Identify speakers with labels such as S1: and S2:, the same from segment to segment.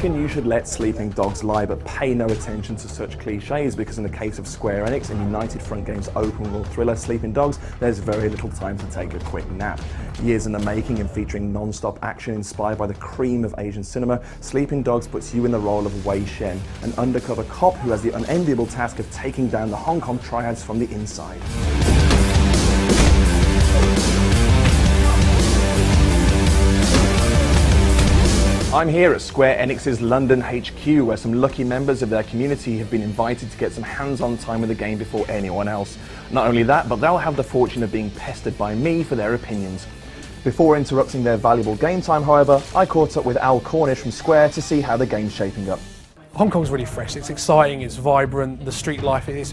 S1: reckon you should let sleeping dogs lie, but pay no attention to such cliches, because in the case of Square Enix and United Front Games' open world thriller Sleeping Dogs, there's very little time to take a quick nap. Years in the making and featuring non-stop action inspired by the cream of Asian cinema, Sleeping Dogs puts you in the role of Wei Shen, an undercover cop who has the unenviable task of taking down the Hong Kong triads from the inside. I'm here at Square Enix's London HQ, where some lucky members of their community have been invited to get some hands-on time with the game before anyone else. Not only that, but they'll have the fortune of being pestered by me for their opinions. Before interrupting their valuable game time, however, I caught up with Al Cornish from Square to see how the game's shaping up.
S2: Hong Kong's really fresh, it's exciting, it's vibrant, the street life is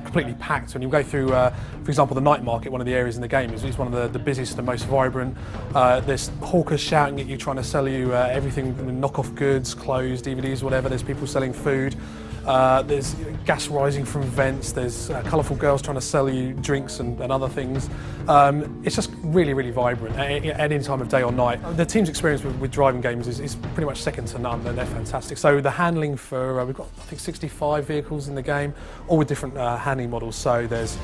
S2: completely packed. When you go through, for example, the night market, one of the areas in the game, is one of the busiest and most vibrant. There's hawkers shouting at you, trying to sell you everything, knock-off goods, clothes, DVDs, whatever. There's people selling food. There's gas rising from vents, there's colourful girls trying to sell you drinks and other things. It's just really, really vibrant at any time of day or night. The team's experience with driving games is pretty much second to none, and they're fantastic. So the handling for, we've got I think 65 vehicles in the game, all with different handling models. So there's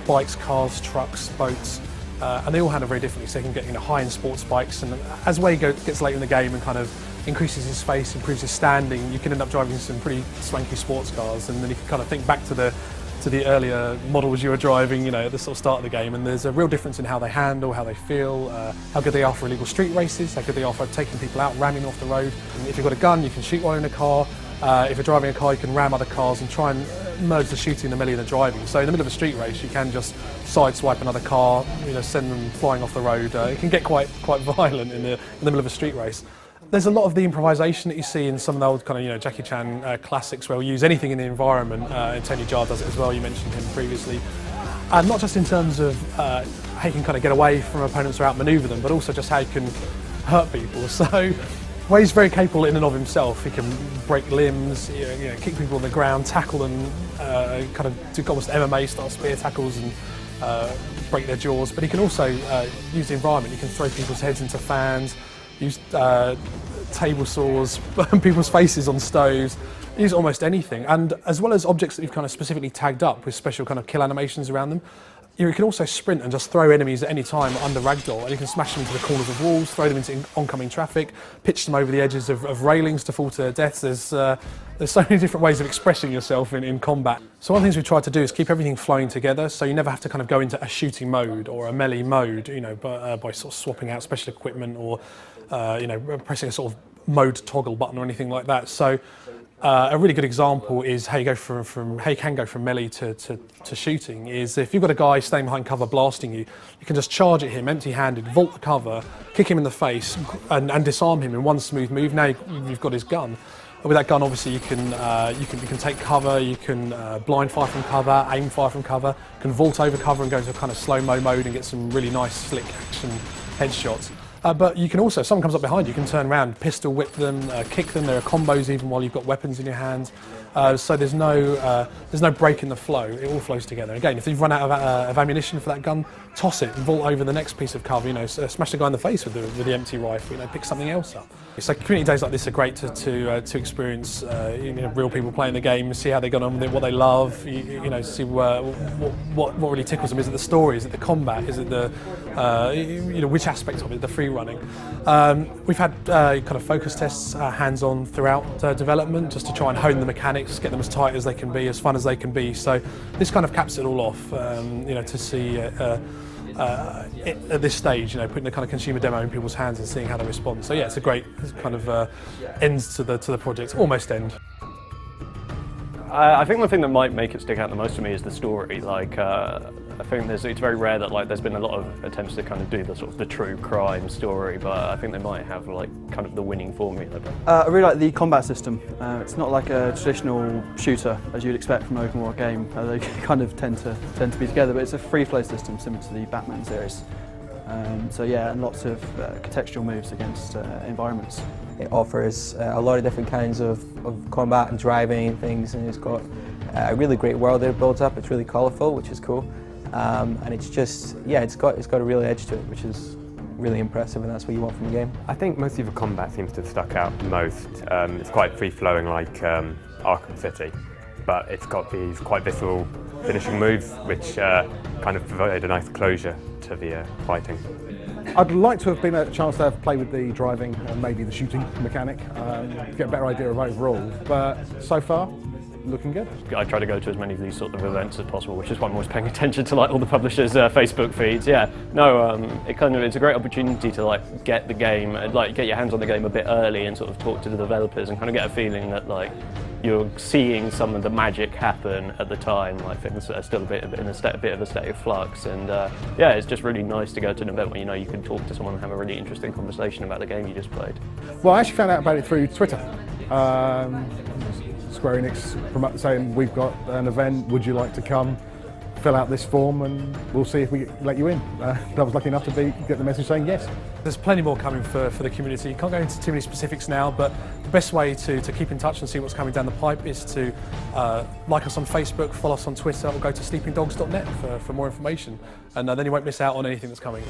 S2: bikes, cars, trucks, boats, and they all handle very differently. So you can get high-end sports bikes, and as Wei gets later in the game and kind of increases his face, improves his standing, you can end up driving some pretty swanky sports cars, and then you can kind of think back to the earlier models you were driving, at the sort of start of the game, and there's a real difference in how they handle, how they feel, how good they are for illegal street races, how good they are for taking people out, ramming off the road. And if you've got a gun, you can shoot while in a car. If you're driving a car, you can ram other cars and try and merge the shooting and the melee and the driving. So in the middle of a street race, you can just sideswipe another car, send them flying off the road. It can get quite violent in the middle of a street race. There's a lot of the improvisation that you see in some of the old kind of Jackie Chan classics, where we'll use anything in the environment. And Tony Jaa does it as well. You mentioned him previously, and not just in terms of how you can kind of get away from opponents or outmaneuver them, but also just how you can hurt people. So Wei's very capable in and of himself. He can break limbs, kick people on the ground, tackle them, kind of do almost MMA style spear tackles and break their jaws. But he can also use the environment. He can throw people's heads into fans, use table saws, burn people's faces on stoves, use almost anything. And as well as objects that you've kind of specifically tagged up with special kind of kill animations around them, you can also sprint and just throw enemies at any time under ragdoll, and you can smash them into the corners of walls, throw them into oncoming traffic, pitch them over the edges of railings to fall to their deaths. There's so many different ways of expressing yourself in combat. So one of the things we tried to do is keep everything flowing together, so you never have to kind of go into a shooting mode or a melee mode, by sort of swapping out special equipment or pressing a sort of mode toggle button or anything like that. So a really good example is how you go how you can go from melee to shooting. Is if you've got a guy staying behind cover blasting you, you can just charge at him empty-handed, vault the cover, kick him in the face, and disarm him in one smooth move. Now you've got his gun. With that gun, obviously, you can take cover, you can blind fire from cover, aim fire from cover, you can vault over cover and go into a kind of slow-mo mode and get some really nice, slick action headshots. But you can also, if someone comes up behind you, you can turn around, pistol whip them, kick them. There are combos even while you've got weapons in your hands. So there's no break in the flow. It all flows together. Again, if you've run out of ammunition for that gun, toss it, vault over the next piece of cover. Smash the guy in the face with the empty rifle. Pick something else up. So community days like this are great to experience. Real people playing the game, see how they got on with it, what they love. See what really tickles them. Is it the story? Is it the combat? Is it the which aspect of it? The free running. We've had kind of focus tests, hands-on throughout development, just to try and hone the mechanics, get them as tight as they can be, as fun as they can be. So this kind of caps it all off. To see at this stage, putting the kind of consumer demo in people's hands and seeing how they respond. So yeah, it's a great kind of end to the project, almost end.
S3: I think the thing that might make it stick out the most to me is the story. I think it's very rare that there's been a lot of attempts to kind of do the true crime story, but I think they might have kind of the winning formula.
S4: I really like the combat system. It's not like a traditional shooter as you'd expect from an open world game. They kind of tend to be together, but it's a free flow system similar to the Batman series. So yeah, and lots of contextual moves against environments.
S5: It offers a lot of different kinds of combat and driving and things, and it's got a really great world that it builds up. It's really colourful, which is cool, and it's just, yeah, it's got a real edge to it, which is really impressive, and that's what you want from the game.
S6: I think mostly the combat seems to have stuck out the most. It's quite free-flowing like Arkham City, but it's got these quite visceral finishing moves which kind of provide a nice closure to the fighting.
S7: I'd like to have been a chance to have played with the driving and maybe the shooting mechanic, get a better idea of overall, but so far, looking good.
S3: I try to go to as many of these sort of events as possible, which is why I'm always paying attention to like all the publishers' Facebook feeds. Yeah, no, it's a great opportunity to like get the game, like get your hands on the game a bit early and sort of talk to the developers and kind of get a feeling that like you're seeing some of the magic happen at the time. Like things are still a bit of a state of flux, and yeah, it's just really nice to go to an event where you know you can talk to someone and have a really interesting conversation about the game you just played.
S7: Well, I actually found out about it through Twitter. Square Enix saying we've got an event, would you like to come, fill out this form and we'll see if we let you in. I was lucky enough to get the message saying yes.
S2: There's plenty more coming for the community. You can't go into too many specifics now, but the best way to keep in touch and see what's coming down the pipe is to like us on Facebook, follow us on Twitter, or go to sleepingdogs.net for more information, and then you won't miss out on anything that's coming.